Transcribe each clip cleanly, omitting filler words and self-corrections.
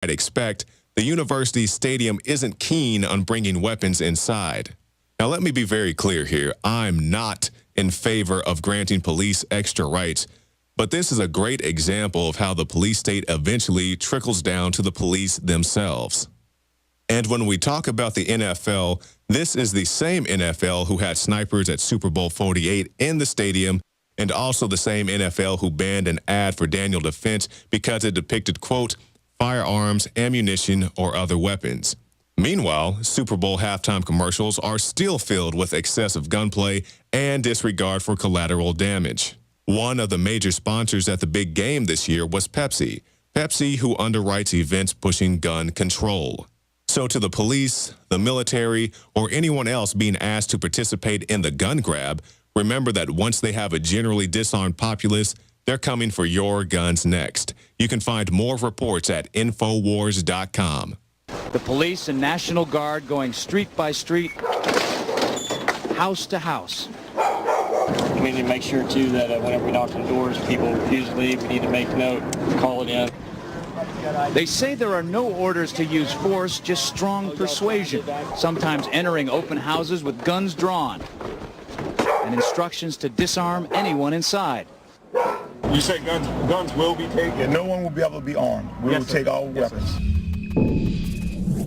I'd expect, the university's stadium isn't keen on bringing weapons inside. Now, let me be very clear here. I'm not in favor of granting police extra rights, but this is a great example of how the police state eventually trickles down to the police themselves. And when we talk about the NFL, this is the same NFL who had snipers at Super Bowl 48 in the stadium, and also the same NFL who banned an ad for Daniel Defense because it depicted, quote, firearms, ammunition, or other weapons. Meanwhile, Super Bowl halftime commercials are still filled with excessive gunplay and disregard for collateral damage. One of the major sponsors at the big game this year was Pepsi. Pepsi, who underwrites events pushing gun control. So to the police, the military, or anyone else being asked to participate in the gun grab, remember that once they have a generally disarmed populace, they're coming for your guns next. You can find more reports at INFOWARS.com. The police and National Guard going street by street, house to house. We need to make sure, too, that whenever we knock on doors, people refuse to leave. We need to make note, call it in. They say there are no orders to use force, just strong persuasion, sometimes entering open houses with guns drawn, and instructions to disarm anyone inside. You say guns will be taken? No one will be able to be armed. We will take all weapons.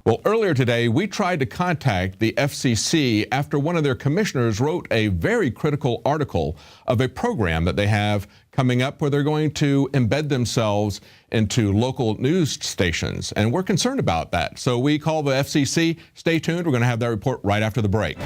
Well, earlier today, we tried to contact the FCC after one of their commissioners wrote a very critical article of a program that they have coming up where they're going to embed themselves into local news stations. And we're concerned about that. So we call the FCC. Stay tuned. We're going to have that report right after the break.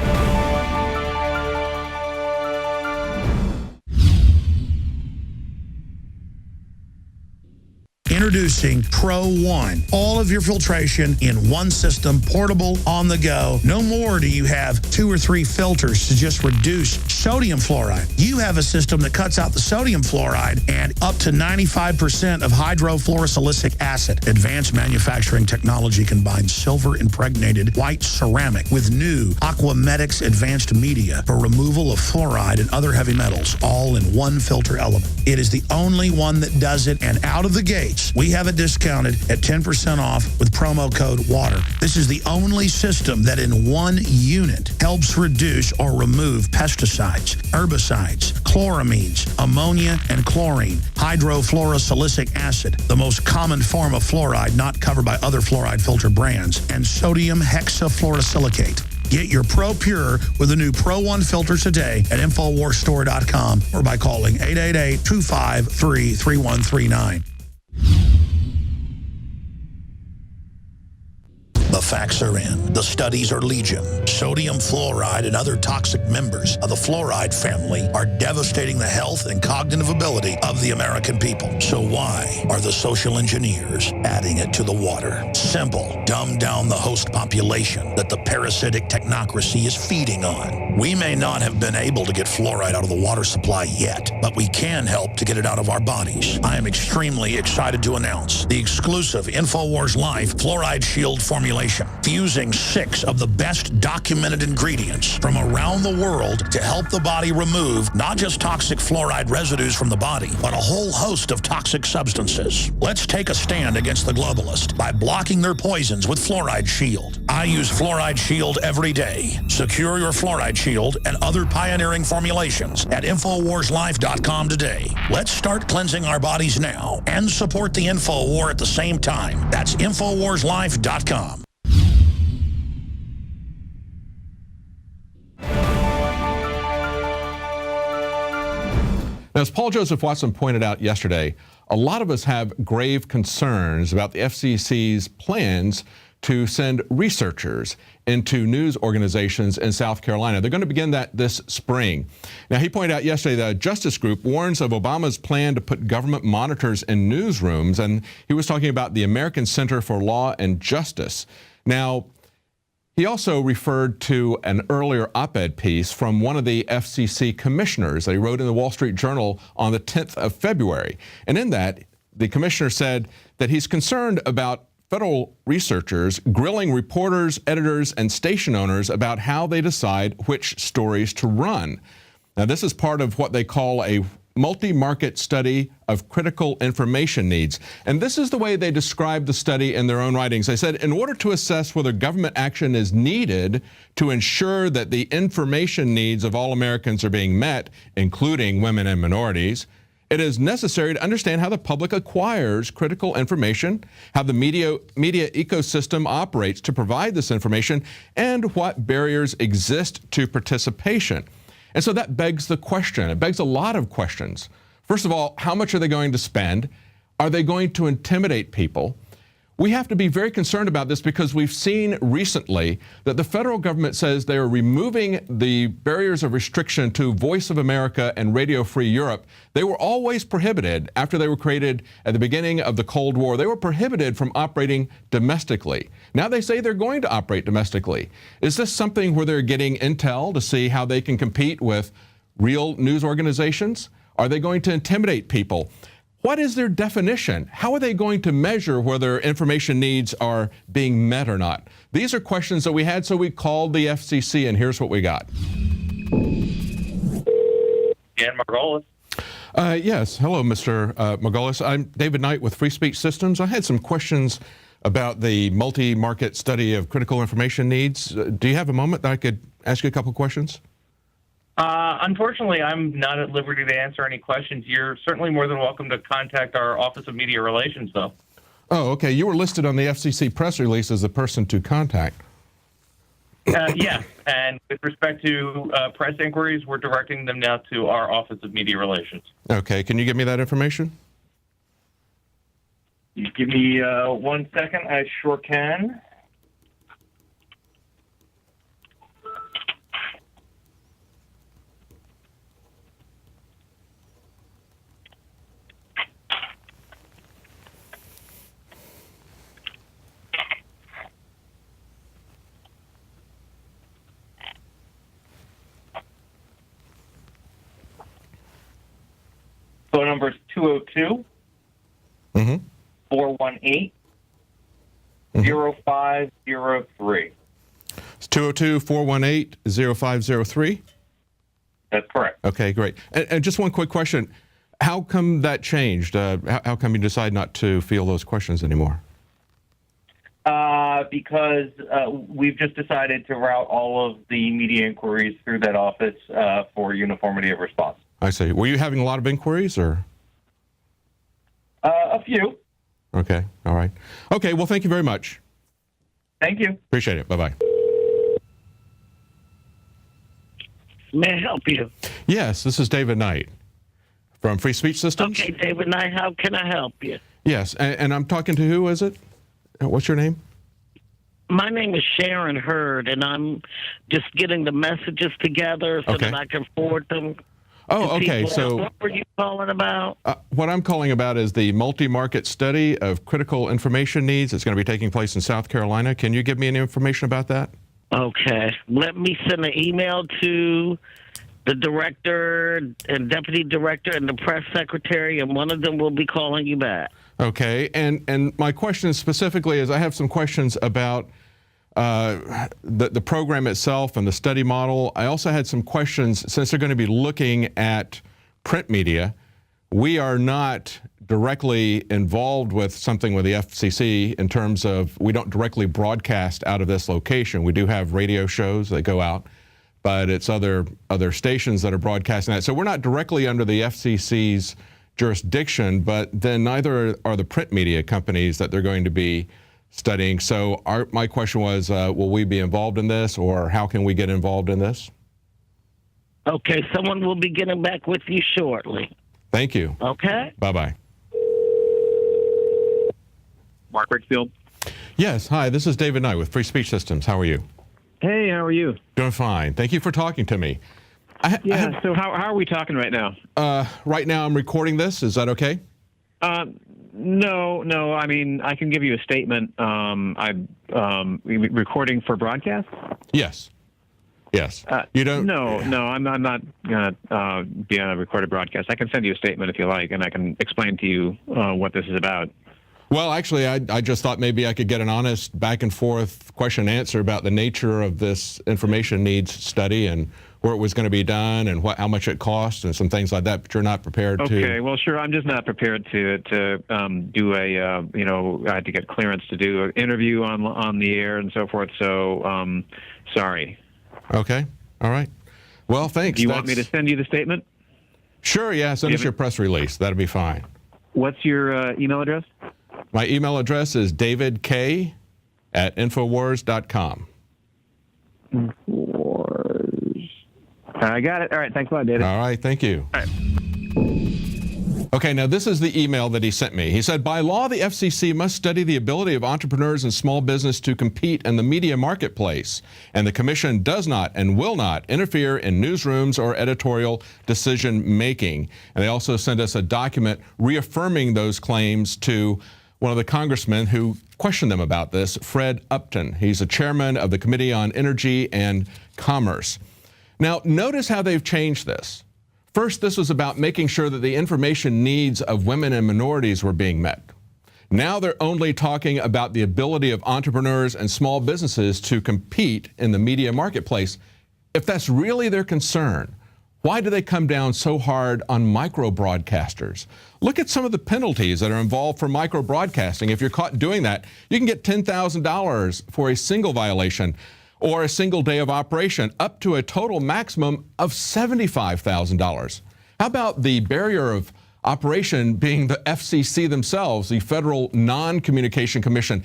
Introducing Pro One. All of your filtration in one system, portable, on the go. No more do you have 2 or 3 filters to just reduce sodium fluoride. You have a system that cuts out the sodium fluoride and up to 95% of hydrofluorosilicic acid. Advanced manufacturing technology combines silver-impregnated white ceramic with new Aquamedics advanced media for removal of fluoride and other heavy metals, all in one filter element. It is the only one that does it, and out of the gates, we have it discounted at 10% off with promo code WATER. This is the only system that in one unit helps reduce or remove pesticides, herbicides, chloramines, ammonia, and chlorine, hydrofluorosilicic acid, the most common form of fluoride not covered by other fluoride filter brands, and sodium hexafluorosilicate. Get your Pro Pure with the new Pro One filter today at InfoWarsStore.com or by calling 888-253-3139. The facts are in. The studies are legion. Sodium fluoride and other toxic members of the fluoride family are devastating the health and cognitive ability of the American people. So why are the social engineers adding it to the water? Simple. Dumb down the host population that the parasitic technocracy is feeding on. We may not have been able to get fluoride out of the water supply yet, but we can help to get it out of our bodies. I am extremely excited to announce the exclusive InfoWars Life Fluoride Shield formulation, fusing 6 of the best documented ingredients from around the world to help the body remove not just toxic fluoride residues from the body, but a whole host of toxic substances. Let's take a stand against the globalists by blocking their poisons with Fluoride Shield. I use Fluoride Shield every day. Secure your Fluoride Shield and other pioneering formulations at InfoWarsLife.com today. Let's start cleansing our bodies now and support the InfoWar at the same time. That's InfoWarsLife.com. Now, as Paul Joseph Watson pointed out yesterday, a lot of us have grave concerns about the FCC's plans to send researchers into news organizations in South Carolina. They're going to begin that this spring. Now, he pointed out yesterday that a justice group warns of Obama's plan to put government monitors in newsrooms, and he was talking about the American Center for Law and Justice. Now, he also referred to an earlier op-ed piece from one of the FCC commissioners that he wrote in the Wall Street Journal on the 10th of February. And in that, the commissioner said that he's concerned about federal researchers grilling reporters, editors, and station owners about how they decide which stories to run. Now, this is part of what they call a multi-market study of critical information needs. And this is the way they described the study in their own writings. They said, in order to assess whether government action is needed to ensure that the information needs of all Americans are being met, including women and minorities, it is necessary to understand how the public acquires critical information, how the media ecosystem operates to provide this information, and what barriers exist to participation. And so that begs the question. It begs a lot of questions. First of all, how much are they going to spend? Are they going to intimidate people? We have to be very concerned about this because we've seen recently that the federal government says they are removing the barriers of restriction to Voice of America and Radio Free Europe. They were always prohibited after they were created at the beginning of the Cold War. They were prohibited from operating domestically. Now they say they're going to operate domestically. Is this something where they're getting intel to see how they can compete with real news organizations? Are they going to intimidate people? What is their definition? How are they going to measure whether information needs are being met or not? These are questions that we had, so we called the FCC, and here's what we got. Dan Margolis. Yes, hello, Mr. Margolis. I'm David Knight with Free Speech Systems. I had some questions about the multi-market study of critical information needs. Do you have a moment that I could ask you a couple questions? Unfortunately, I'm not at liberty to answer any questions. You're certainly more than welcome to contact our Office of Media Relations, though. Oh, okay. You were listed on the FCC press release as the person to contact. Yeah, and with respect to press inquiries, we're directing them now to our Office of Media Relations. Okay. Can you give me that information? You give me 1 second. I sure can. Phone number is 202 418 0503. It's 202-418-0503? That's correct. Okay, great. And just one quick question. How come that changed? How come you decide not to field those questions anymore? Because we've just decided to route all of the media inquiries through that office for uniformity of response. I see. Were you having a lot of inquiries, or? A few. Okay, all right. Okay, well, thank you very much. Thank you. Appreciate it. Bye-bye. May I help you? Yes, this is David Knight from Free Speech Systems. Okay, David Knight, how can I help you? Yes, and I'm talking to who, is it? What's your name? My name is Sharon Hurd, and I'm just getting the messages together so that I can forward them. Oh, okay. So what were you calling about? What I'm calling about is the multi-market study of critical information needs. It's going to be taking place in South Carolina. Can you give me any information about that? Okay. Let me send an email to the director and deputy director and the press secretary, and one of them will be calling you back. Okay. And my question specifically is I have some questions about the program itself and the study model. I also had some questions, since they're going to be looking at print media. We are not directly involved with something with the FCC in terms of, we don't directly broadcast out of this location. We do have radio shows that go out, but it's other stations that are broadcasting that. So we're not directly under the FCC's jurisdiction, but then neither are the print media companies that they're going to be studying. So my question was, will we be involved in this, or how can we get involved in this? Okay, someone will be getting back with you shortly. Thank you. Okay. Bye-bye. Mark Richfield. Yes, hi, this is David Knight with Free Speech Systems. How are you? Hey, how are you? Doing fine. Thank you for talking to me. So how are we talking right now? Right now I'm recording this. Is that okay? No. I mean, I can give you a statement. I'm recording for broadcast? Yes. You don't? No, I'm not going to be on a recorded broadcast. I can send you a statement if you like, and I can explain to you what this is about. Well, actually, I just thought maybe I could get an honest back and forth question and answer about the nature of this information needs study and where it was going to be done and how much it cost and some things like that, but you're not prepared to. Okay, well, sure. I'm just not prepared to do a, I had to get clearance to do an interview on the air and so forth, so sorry. Okay, all right. Well, thanks. Do you want me to send you the statement? Sure, yeah, send us your press release. That'll be fine. What's your email address? My email address is davidk@infowars.com. INFOWARS. I got it. All right. Thanks a lot, David. All right. Thank you. All right. Okay, now this is the email that he sent me. He said, by law, the FCC must study the ability of entrepreneurs and small business to compete in the media marketplace, and the Commission does not and will not interfere in newsrooms or editorial decision-making. And they also sent us a document reaffirming those claims to one of the congressmen who questioned them about this, Fred Upton. He's the chairman of the Committee on Energy and Commerce. Now, notice how they've changed this. First, this was about making sure that the information needs of women and minorities were being met. Now they're only talking about the ability of entrepreneurs and small businesses to compete in the media marketplace. If that's really their concern, why do they come down so hard on micro-broadcasters? Look at some of the penalties that are involved for micro-broadcasting. If you're caught doing that, you can get $10,000 for a single violation or a single day of operation, up to a total maximum of $75,000. How about the barrier of operation being the FCC themselves, the Federal Non-Communication Commission?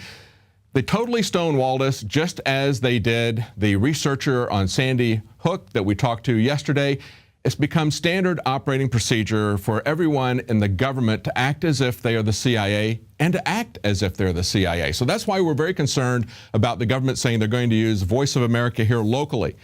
They totally stonewalled us, just as they did the researcher on Sandy Hook that we talked to yesterday. It's become standard operating procedure for everyone in the government to act as if they are the CIA and to act as if they're the CIA. So that's why we're very concerned about the government saying they're going to use Voice of America here locally.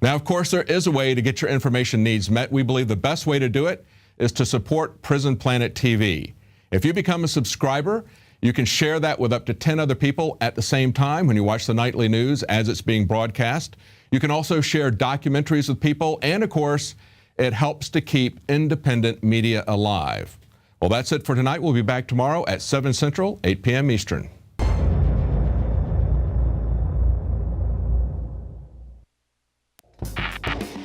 Now, of course, there is a way to get your information needs met. We believe the best way to do it is to support Prison Planet TV. If you become a subscriber, you can share that with up to 10 other people at the same time when you watch the nightly news as it's being broadcast. You can also share documentaries with people, and of course, it helps to keep independent media alive. Well, that's it for tonight. We'll be back tomorrow at 7 Central, 8 p.m. Eastern.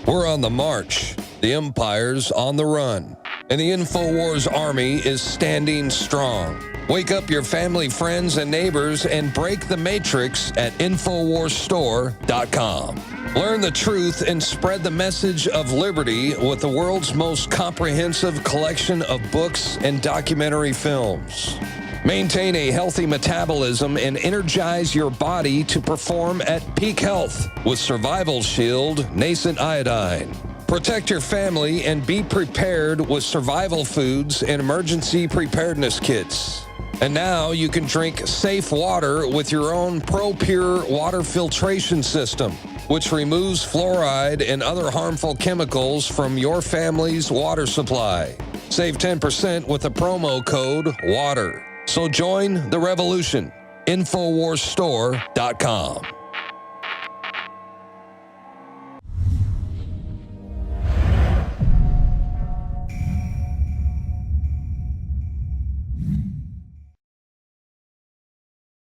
We're on the march. The empire's on the run. And the INFOWARS Army is standing strong. Wake up your family, friends, and neighbors and break the matrix at INFOWARSstore.com. Learn the truth and spread the message of liberty with the world's most comprehensive collection of books and documentary films. Maintain a healthy metabolism and energize your body to perform at peak health with Survival Shield Nascent Iodine. Protect your family and be prepared with survival foods and emergency preparedness kits. And now you can drink safe water with your own ProPure water filtration system, which removes fluoride and other harmful chemicals from your family's water supply. Save 10% with the promo code WATER. So join the revolution. INFOWARSstore.com.